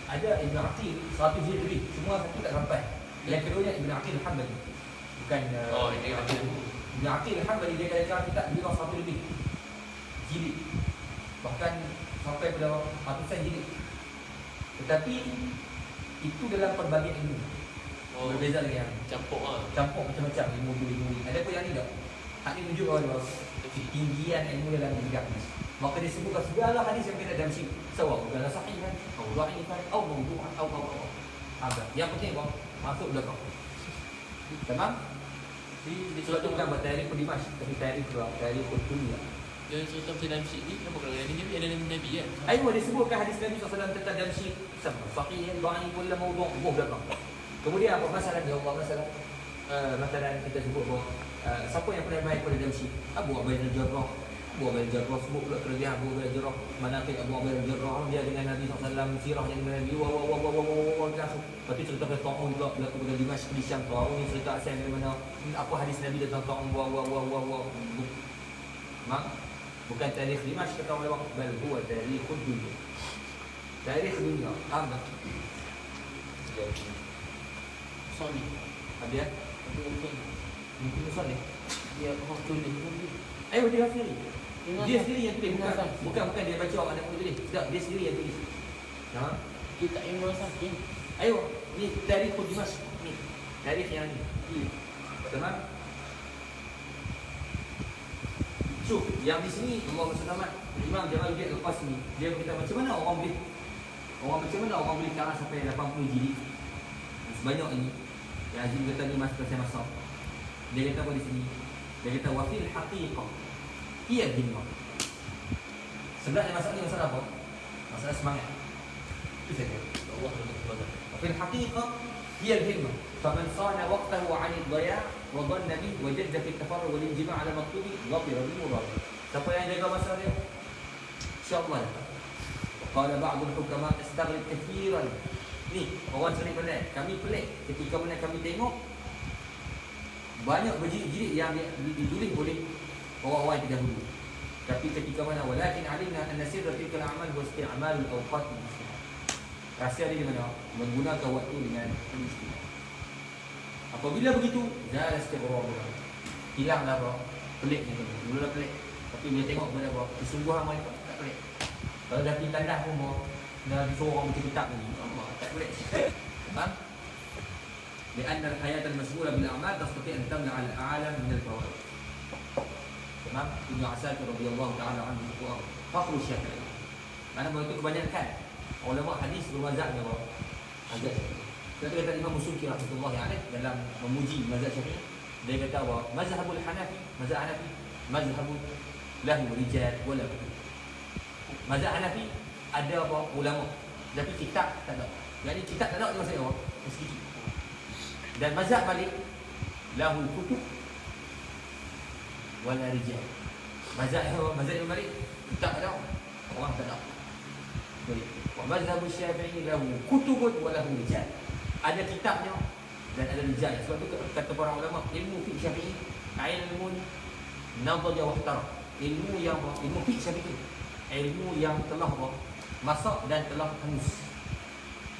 Ada Ibn Aqil 100 jilid lebih. Semua satu tak sampai. Yang keduanya Ibn Aqil Al-Hambali. Bukan Oh, ini ada. Ibn Aqil Al-Hambali dia kata kitab dia 100 lebih jilid. Bahkan sampai pada ratusan jilid. Tetapi itu dalam pelbagai ilmu. Oh, Berbeza dengan yang campur ah. campur macam-macam ilmu. Ada pun yang ni tak. Hak ni tunjuk bahawa ketinggian ilmu dalam bidang hadis. Maka disebutkan segala hadis yang berkaitan dalam syirik. Sawa bukanlah sahih kan, atau dhaif kan, atau mawdu' atau apa. Yang penting apa? Masuk belakang. Tamam? Di Sebab tu bukan buat tarikh Dimash, tapi tarikh dunia. Dia cerita dalam syirik ni kenapa kalau Nabi ada Nabi kan? Ayo disebutkan hadis Nabi SAW tentang dalam syirik. Sama sahih, dhaif wala mawdu', belakang. Kemudian apa masalah dia Allah masalah masalah kita sebut bahawa siapa yang pernah baik pada dalam syirik? Abu Ubaid al-Jarrah. Abu Ubaid al-Jarrah sebut pula kelebihan Abu Ubaid al-Jarrah. Manaqib Abu Ubaid al-Jarrah dia dengan Nabi SAW, sirahnya dengan Nabi lepas tu cerita pasal Ta'un juga berlaku pada Dimash di Syam. Ta'un ni cerita asal dari mana, apa hadis Nabi tentang Ta'un mak bukan tarikh Dimash kata ulama, bal huwa tarikhud dunia. Tarikh dunia. Faham tak? Sorry. Habis ya? Itu betul. Mungkin Musa ni. Dia orang tulis pun dia. Ayo dia sendiri. Ingat Dia tak? sendiri yang tulis, Ingat tak? bukan dia baca orang ada pun tulis. Tak, dia sendiri yang tulis. Ha? Kita Imam Sakin. Ayo, ni tarikh Dimash ni. Tarikh yang ni. Tamam? Syuk, yang di sini Allah Subhanahu Imam Jamaluddin Al-Qasmi, dia berkata macam mana orang boleh karang sampai 80 jilid. Sebanyak ini. Yang Azim kata ni masa. Dia kata apa di sini? Dia kata wa fil haqiqah hiya himmah. Sebenarnya masalah ni masalah apa? Masalah semangat. Itu saja. Allah SWT. Wa fil haqiqah hiya himmah. Faman sana waqtahu 'an ad-dhaya' wa dhanna bi wa jadda fi at-tafarruq wal injima' 'ala maqtubi ghafira bil murad. Siapa yang jaga masa dia? Insya-Allah. Qala ba'd al-hukama istaghrib kathiran. Ni orang sering pandai. Kami pelik ketika mana kami tengok banyak berjilid-jilid yang ditulis oleh orang-orang yang terdahulu. Tapi ketika mana walakin alimna anna sirra tilka al-a'mal wa isti'mal al-awqat al-muslimah. Rahsia dia di mana? Menggunakan waktu dengan istimewa. Apabila begitu, zala istighrar. Hilanglah apa? Peliknya tu. Mula pelik. Tapi bila tengok benda apa? Kesungguhan mereka tak pelik. Kalau dah pergi tandas pun mau dah disuruh orang baca kitab ni. Tak pelik. Faham? لأن الحياة المشغولة بالأعمال تستطيع أن تمنع العالم من الفوائد. تمام؟ ابن عساكر رضي الله تعالى عنه فخر الشافعي. Karena begitu kebanyakan ulama hadis bermazhab dia bahawa mazhab Syafi'i. Kita kata Imam Musyuki rahmatullahi alaih dalam memuji mazhab Syafi'i, dia kata bahawa mazhabul Hanafi, mazhab Hanafi, mazhabul lahu rijal wa lahu. Mazhab Hanafi ada apa ulama, tapi kitab tak ada. Jadi kitab tak ada dia maksudnya apa? Sedikit. Dan mazhab Malik lahu kutub wala rijal. Mazhab Imam Malik kitab ada, orang tak ada. Baik. Wa mazhab Syafi'i lahu kutubun wa lahu rijal. Ada kitabnya dan ada rijal. Sebab tu kata para ulama, ilmu fiqh Syafi'i ilmu nadhaja wa ihtara. Ilmu fiqh Syafi'i, ilmu yang telah masak dan telah hangus.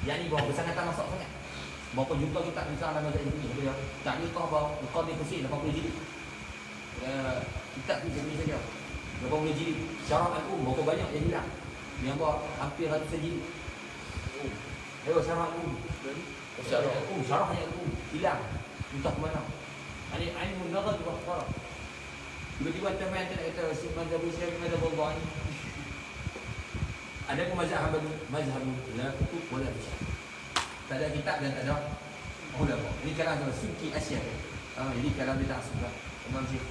Yang ni bahawa bersangatan masak sangat. Berapa juta kitab di dalam mazhab ini? Dia ta'liqah bahawa Qadhi Husain 80 jilid. Kitab ni jenis saja. 80 jilid. Syarah al-Um berapa banyak yang hilang? Yang bawa hampir ratusan jilid. Syarah al-Um. Syarah al-Um, syarahnya al-Um hilang. Entah ke mana. Ini munazar juga sekarang. Tiba-tiba teman kata mazhab Islam mazhab Allah ni. Ada pun mazhab la kutub wala bisyah. Tak ada kitab dan tak ada ulama. Ini kalam Suki Asy'ari. Jadi kalam dia tak suka. Imam Syekh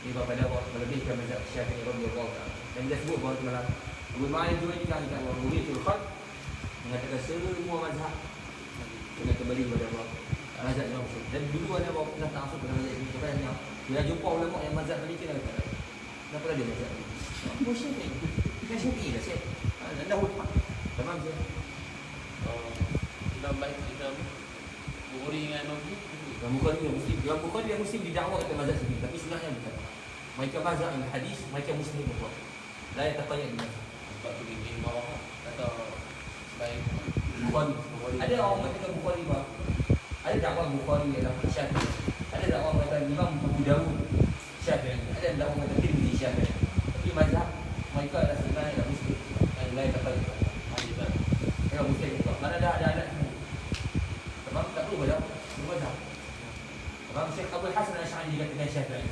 ni pada melebihkan mazhab Syafi'i radhiyallahu ta'ala. Dan dia sebut bahawa dalam Ibnu Malik juga ini kan Ruhiyatul Khalq mengatakan semua mazhab kena kembali kepada mazhab Imam Syekh. Dan dulu ada bahawa pernah ta'assub pada mazhab ini. Sebab yang bila jumpa ulama yang mazhab Maliki lah kata. Kenapa ada mazhab ini? Oh Syafi'i. Bukan Syafi'i lah Syekh. Anda hutbah. Tamam je. Imam baik kita Bukhari dengan Imam Bukhari dia Muslim. Imam Bukhari dia Muslim didakwa kata mazhab sendiri, tapi sebenarnya bukan. Mereka mazhab al-hadis, mereka Muslim betul. La yataqayyad dengan Sebab tu dia bawah kata baik Bukhari. Ada orang mengatakan Bukhari bah. Ada dakwah Bukhari ialah Syafi'i. Ada dakwah mengatakan Imam Abu Dawud Syafi'i. Ada dakwah mengatakan Tirmidzi Syafi'i. Tapi mazhab mereka adalah sebenarnya Muslim. La yataqayyad. Ya Muslim betul. Mana ada adat semua. Sebab tak perlu baca mazhab. Sebab Syekh Abdul Hasan Al-Asy'ari dikatakan Syafi'i.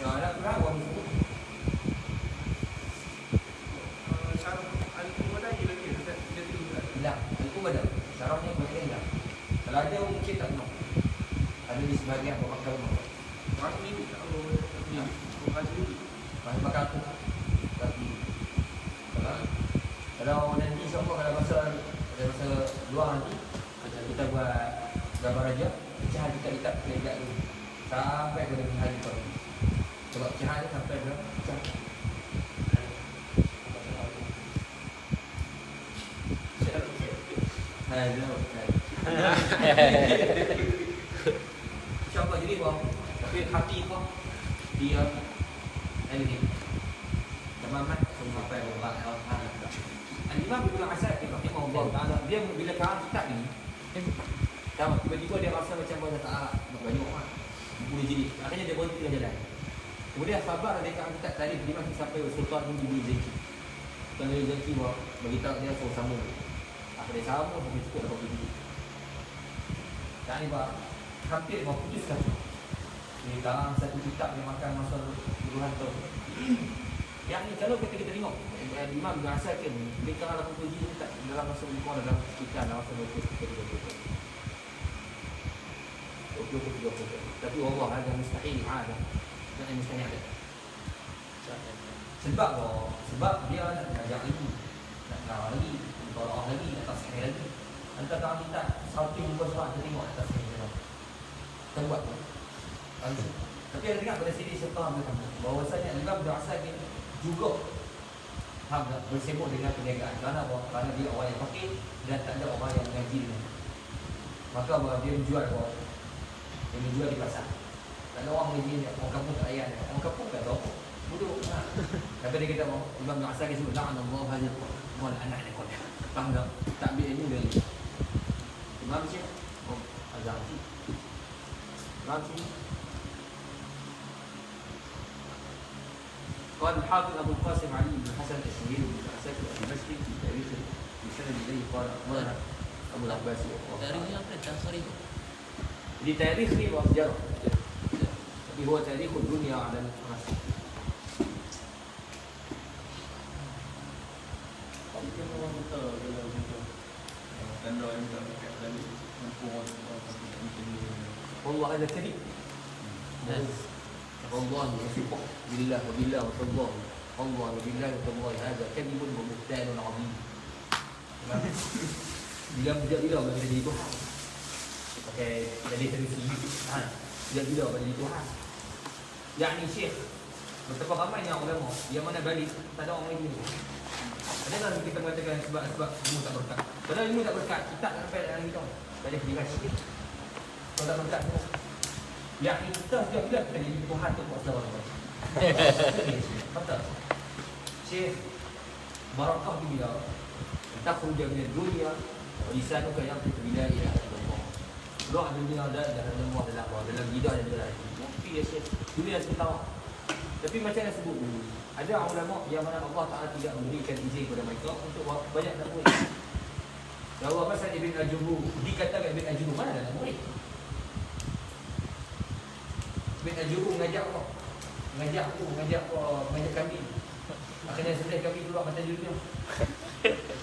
Ya, ada berapa orang sebut? Syarah al-Um ada lagi dia tinggal. Hilang. Al-Um ada. Syarahnya boleh hilang. Kalau ada mungkin tak tahu. Ada di sebahagian pemakai rumah. Masuk ni tak tahu. Ya. Bukan sendiri. Masih pakai aku. Tapi kalau nanti insyaAllah kalau masa luar nanti kita buat gambar raja, pecahan kita peringkat dulu sampai ke hari tu. Sebab pecahan dia sampai ke pecahan. InsyaAllah jadi bang. Tapi hati kau dia ini tamamat sampai Allah Taala. Al-Imam Ibnu Asakir rahimahullah taala dia bila karang kitab ini tahu tiba-tiba dia rasa macam banyak tak banyak orang boleh jadi akhirnya dia berhenti tengah jalan. Kemudian sabar dia karang kitab tadi dia masih sampai Sultan Ibnu Zaki. Sultan Ibnu Zaki beritahu dia suruh sambung. Akhirnya sambung sampai cukup dapat biji. Tak ni bah hampir mau putuskan. Ini karang satu kitab dia makan masa puluhan tahun. Yang ni kalau kita tengok Imam Ibn Asakir ni dia kalau dalam puji ni tak dalam masa umur dalam sekitar dalam masa 20-30 tapi Allah ada mustahil ada dan yang mustahil ada sebab dia nak belajar lagi nak tahu lagi tolak lagi nak tasbih lagi antara kalau kita salting muka surat kita tengok atas ni kita buat tu tapi ada dengar pada sini saya faham bahawasanya Imam Ibn Asakir juga bersibuk dengan perniagaan. Kerana apa? Kerana dia orang yang fakir dan tak ada orang yang mengaji dengan. Maka dia menjual apa? Dia menjual di pasar. Tak ada orang mengaji dia. Orang kampung tak layan dia. Orang kampung tak tahu apa. Bodoh. Tapi dia kata apa? Imam Ibn Asakir sebut la'anallahu hadzal wal anak ni kau. Faham tak? Takbir ilmu dari Imam Syekh Al-Zahabi. Imam Syekh قال الحافظ أبو القاسم علي بن حسن الشهير بن عساكر الدمشقي في تاريخه بسند إليه قال أخبرنا أبو العباس Tarikhnya apa? Tansari tu. Di tarikh ni bukan sejarah. Tapi huwa tarikhul dunia ala al-nas. Tapi kan orang kita kalau kita tanda yang tak dekat dari mampu orang macam ni. والله هذا كذب. والله يثق بالله وبالله وتالله والله وبالله وتالله هذا كذب وبهتان عظيم. Bila bagi jadi Tuhan. Pakai jadi tradisi. Bila bagi Tuhan. Yang ni Syekh betapa ramainya ulama yang mana balik tak ada orang ini. Ada kan kita mengatakan sebab ilmu tak berkat. Padahal ilmu tak berkat, kita tak sampai dalam kita. Banyak dikasih. Kalau tak berkat semua. Yang kita setiap bila kita jadi Tuhan tu buat salah. Kata Syekh barakah bila takhruj min dunia Lisan tu yang bila ialah Allah. Keluar dunia dalam lemah dalam lidah dan dalam hati. Mesti ya Syekh. Dunia tahu. Tapi macam yang sebut dulu, ada ulama yang mana Allah Taala tidak memberikan izin kepada mereka untuk banyak nak murid. Jawab pasal Ibn Al-Jumhur, dikatakan Ibn Al-Jumhur mana ada nak murid? Ibn Al-Jumhur mengajak apa? Mengajak kami. Akhirnya sebelah kami keluar mata dunia.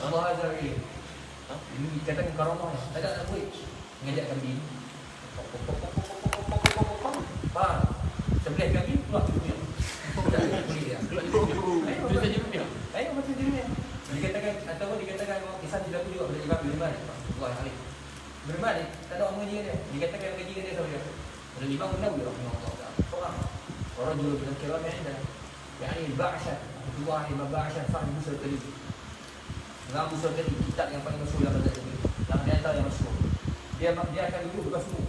Allah Azza wa Jalla. Ini dikatakan karamah. Tak ada nak murid. Mengajak kami. Sebelah kami keluar dunia. Tak ada murid dia. Keluar dunia. Ayo mata dunia. Dikatakan atau dikatakan kisah tidak juga pada Imam Ibn Malik. Allah Alaihi. Ibn Malik tak ada orang mengaji dia. Dikatakan mengaji dia sama dia. Pada Imam Nawawi rahimahullah taala. Seorang rajul min al-kiram yani Ba'syar. Kedua Imam Ba'syar Sa'id bin Sulaiman. Imam Sulaiman kitab yang paling masyhur dalam mazhab ini. Yang di antara yang masyhur. Dia akan duduk lepas subuh.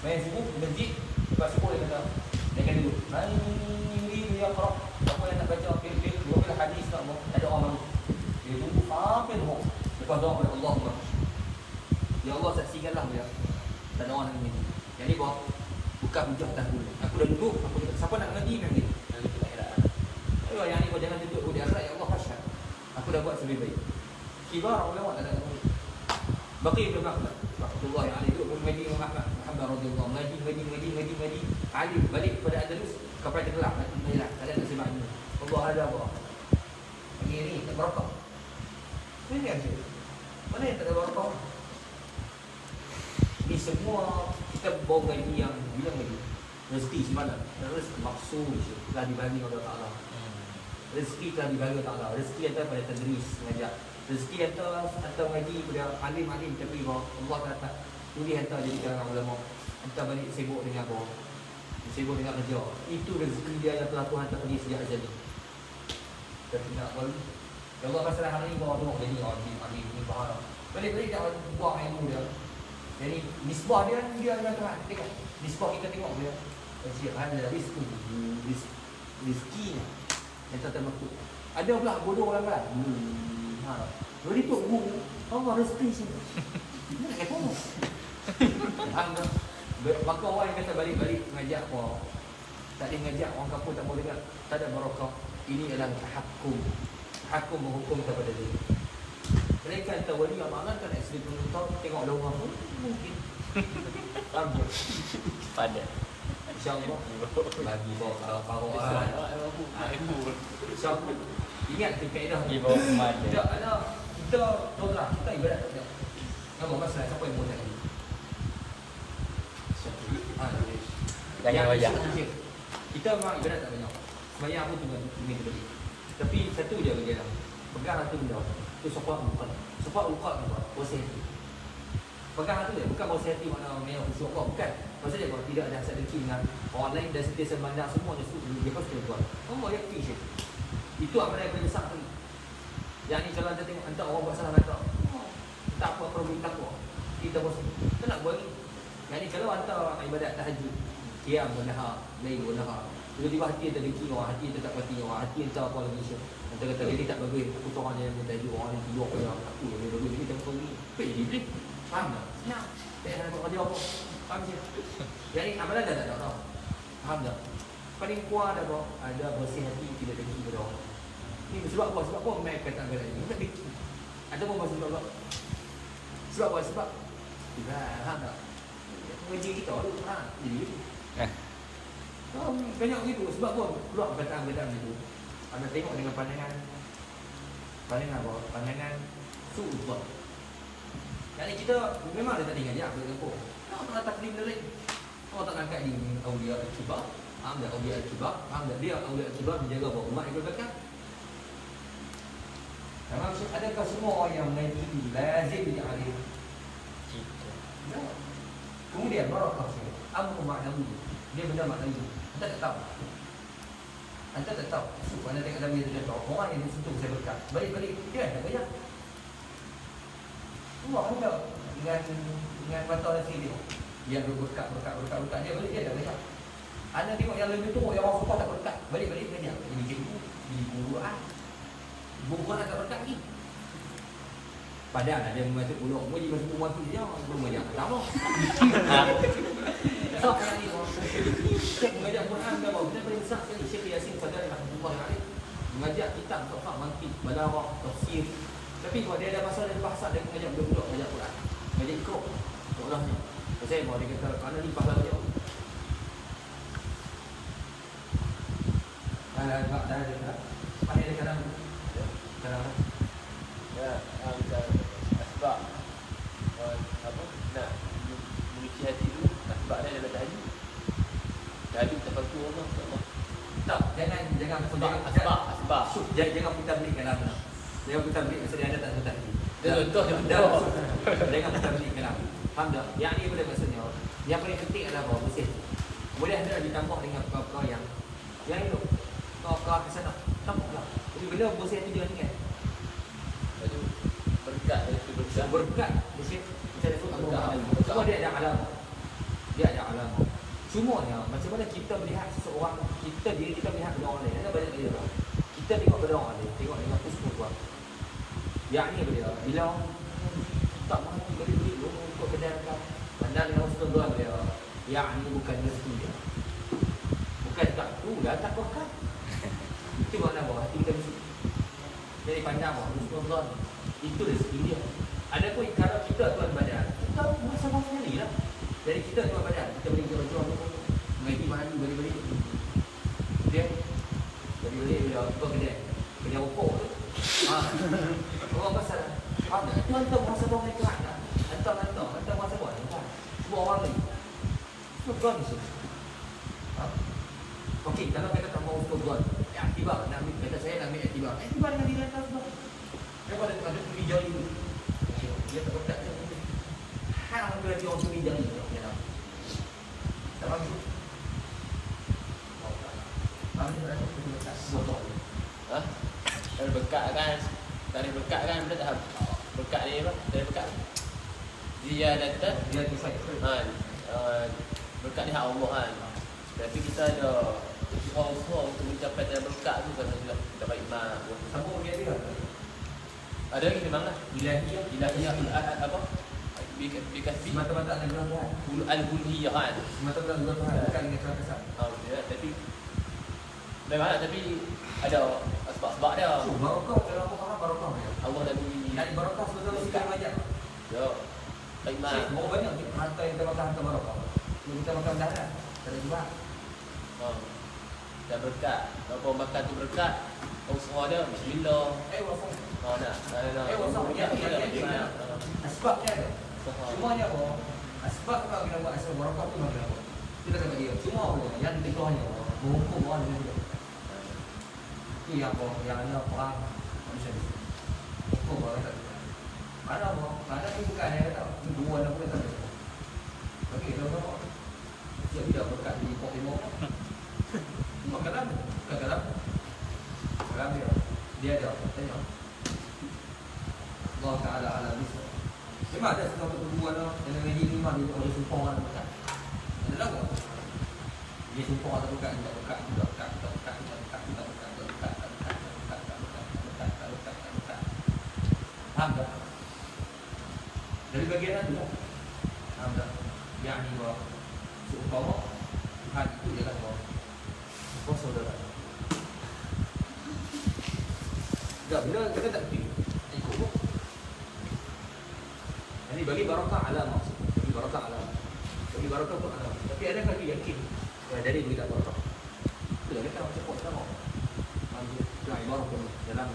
Sembahyang subuh di masjid, lepas subuh dia kata dia akan duduk. Ini dia Qur'an. Siapa yang nak baca pil-pil, dua pil hadis tak mau, ada orang baru. Dia tunggu sampai doa. Lepas doa kepada Allah. Ya Allah saksikanlah dia. Tak ada orang nak mengaji. Yang ni buat buka hujah atas dulu. Aku dah duduk, siapa nak mengaji mengaji. Ayo yang ni kau jangan duduk di akhirat ya Allah hasyad. Aku dah buat lebih baik. Kibar ulama tak ada mengaji. Baqi Ibn Makhlad rahmatullah alaihi duduk mengaji Imam Ahmad Muhammad radhiyallahu mengaji. Ali balik kepada Andalus kapal tenggelam mati hilang. Tak ada nasib ini. Allah ada apa? Ini tak barakah. Ini aja. Mana yang tak ada barakah? Ini semua kita bawa gaji yang bilang lagi rezeki semalam. Rezeki maksud telah dibagi oleh Allah Taala. Rezeki telah dibagi oleh Allah. Rezeki antara pada tadris mengajar. Rezeki atau ngaji pada alim-alim tapi Allah Taala boleh hantar jadi kalangan ulama. Hantar balik sibuk dengan apa? Sibuk dengan kerja. Itu rezeki dia yang telah Tuhan tak bagi sejak azal. Dan tidak baru. Ya Allah pasal hari ini bawa tengok jadi alim ini faham. Balik-balik dah buang ilmu dia. Jadi nisbah dia yang Tuhan tengok. Nisbah kita tengok dia. Siap ada rezeki yang tak termaktub. Ada pula bodoh orang kan. Jadi tu guru Allah rezeki sini. Ini nak kata apa? Faham. Maka orang yang kata balik-balik mengajak apa? Tak ada mengajak orang kampung tak boleh dengar. Tak ada barakah. Ini adalah hakum menghukum kepada dia. Mereka hantar wali amalan kan ekstra penonton tengok lawan pun mungkin. Faham tak? Pada. InsyaAllah bagi bawa para InsyaAllah. Ingat kaedah Di bawah pada. tidak ada kita tolak kita ibadat tak. Apa masalah siapa yang boleh lagi? Jangan wajah. Kita memang ibadat tak banyak. Sembahyang pun tunggu kita. Tapi satu je bagi dia. Pegang satu benda. Tu sopak bukan. Sopak bukan apa? Puasa hati. Pegang satu je. Bukan puasa hati makna memang khusyuk Allah. Bukan. Maksudnya kalau tidak ada hasad dengki dengan orang lain dan sentiasa memandang semua dia pasti buat. Allah yakfi je. Itu amalan yang paling besar tadi. Yang ni kalau anda tengok hantar orang buat salah kata. Tak apa perlu takwa. Kita bosan. Kita nak buat ni. Yang ni kalau hantar ibadat tahajud, qiyam wa lail wa tiba-tiba hati yang terdengki orang, hati yang tak pati orang, hati yang tak apa lagi syok. Nanti kata dia tak bagus, aku tu orang yang tahajud, orang yang tidur orang aku yang bagus, jadi tak apa ni. Apa jadi boleh? Faham tak? Senang. Tak nak buat kerja apa. Faham je? Yang ni amalan dah tak ada orang. Faham tak? Paling kuat ada apa? Ada bersih hati, tidak dengki pada orang. Ni sebab apa? Sebab apa mereka kata anggaran ni? Bukan dengki. Ada apa sebab apa? Sebab apa? Sebab faham tak? Mengaji kita ada faham. Jadi gitu. Banyak gitu. Sebab apa? Keluar perkataan-perkataan itu. Anda tengok dengan pandangan apa? Pandangan su'ud. Jadi kita memang dia tak tinggal je apa tempoh. Kalau tak taklim dia lain. Kalau tak angkat di Aulia Al-Kibar, faham tak? Aulia Al-Kibar, faham tak? Dia Aulia Al-Kibar menjaga bahawa umat yang berbakar. Adakah semua orang yang mengaji lazim dia alim? Ya. Kemudian barakah sekali. Amru ma'nawi. Dia benda maknawi. Anda tak tahu. Anda tak tahu. So, anda tengok dalam dia tahu. Orang yang disentuh saya berkat. Balik-balik dia tak banyak. Allah anda dengan mata nasi dia. Dia berkat dia balik dia tak banyak. Anda tengok yang lebih tu yang orang suka tak berkat. Balik-balik dia jadi cikgu, jadi guru Quran. Guru Quran tak berkat ni. Padahal ada membaca uluk, muji masa perempuan tu dia belum mengajar pertama. So yang ni Syekh mengajar Quran dia bawa benar paling besar sekali Syekh Yasin Fadal rahmatullah alaih. Mengajar kitab tafsir mantiq, balaghah, tafsir. Tapi kalau dia ada pasal dan bahasa dia mengajar budak-budak mengajar Quran. Mengajar ikro. Sekolahnya. Saya mau dia kata kerana ni pahala dia. Dah. Pandai dia kadang. Kadang. Ya, kita asbab apa nak mencuci hati tu asbab dia adalah tahajud. Tahajud tafakkur Allah. Tak, jangan Asbab. Jangan putar balik kalam. Jangan putar balik maksudnya ada tak putar balik. Dia contoh je. Jangan putar balik kalam. Faham tak? Yang ni boleh maksudnya. Yang paling penting adalah apa? Bersih. Boleh ada ditambah dengan perkara yang itu. Kau ke sana. Tambahlah. Jadi benda bersih tu jangan ingat. Lepas tu berkat dia Berkat bersih. Macam tu semua dia ada alam. Dia ada alam. Cumanya macam mana kita melihat seseorang, kita melihat pada orang lain. Ada banyak benda. Kita tengok pada orang lain, tengok dengan usul kuat. Yang ni benda. Bila orang tak mati balik ikut kedai kau. Pandang dengan usul kuat dia. Yang ni bukan rezeki dia. Bukan tak tu dah tak berkat. Itu makna apa? Hati kita mesti. Jadi pandang apa? Usul kuat. Itu rezeki dia. Adapun kalau kita tuan badan, kita bersama sekali lah. Jadi kita tuan badan, kita boleh jual mengaji mandi balik-balik. Dia balik-balik bila kau kedai rokok tu. Orang pasal ada tu hantar masa tu mereka ada. Hantar masa buat kan. Semua orang ni. Semua gone ni semua. Okey, kalau kita tak mau semua gone, ya tiba nak ambil kata saya nak ambil tiba. Tiba dengan diri atas semua. Kenapa ada tu jari tu? Dia tak berkat dia. Hang dia orang tu jari tu. Tak faham. Dari berkat kan benda tak berkat ni apa? Dari berkat dia datang Dia tu saya. berkat ni hak Allah kan. Tapi kita ada usaha untuk mencapai dalam berkat tu kan kita baik iman. Sambung dia dia. Ada lagi memanglah ilahiyah apa? Bikasbi Mata-mata ada Tuhan. al-uluhiyah kan. Mata-mata ada Tuhan bukan dengan cara kesan. Ya, tapi memanglah tapi ada sebab-sebab dia. Barakah kalau aku faham barakah dia. Allah dah beri Dari barakah sebenarnya kita banyak. ya. Baik iman. Mau banyak harta yang kita makan harta barakah. Kita makan darah. Tak ada juga. Dan berkat. Kalau makan tu berkat, usaha dia bismillah. Wasang. Nak. Wasang. Ya. Sebabnya ada. Semuanya apa? Sebab kalau kita buat asal barakah tu mana apa? Kita kata dia. Semua apa? Yang ditekohnya menghukum orang dengan dia. Itu yang apa? Yang ada perang manusia ni. Hukum orang tak ada. Mana apa? Mana ni bukan yang kata. Ini dua anak pun tak ada. Okey, kalau dia tidak berkat di Pokemon. Makanan, kadang-kadang dia ada tanya. Allah Taala ala bisa. Memang ada satu perempuan yang ngaji ni memang dia ada sumpah orang berkat. Ada lagu. Dia sumpah orang berkat, tidak berkat. Faham tak? Dari bagian itu, faham tak? Yang ni bahawa seumpama Tuhan itu ialah bahawa kau saudara. Tak, bila kita tak pergi ikut pun. Jadi bagi barakah alam maksud. Bagi barakah alam. Bagi barakah untuk alam. Tapi ada kaki yakin dari bagi tak barakah. Itu dah kita macam pot sama. Ambil barakah dalam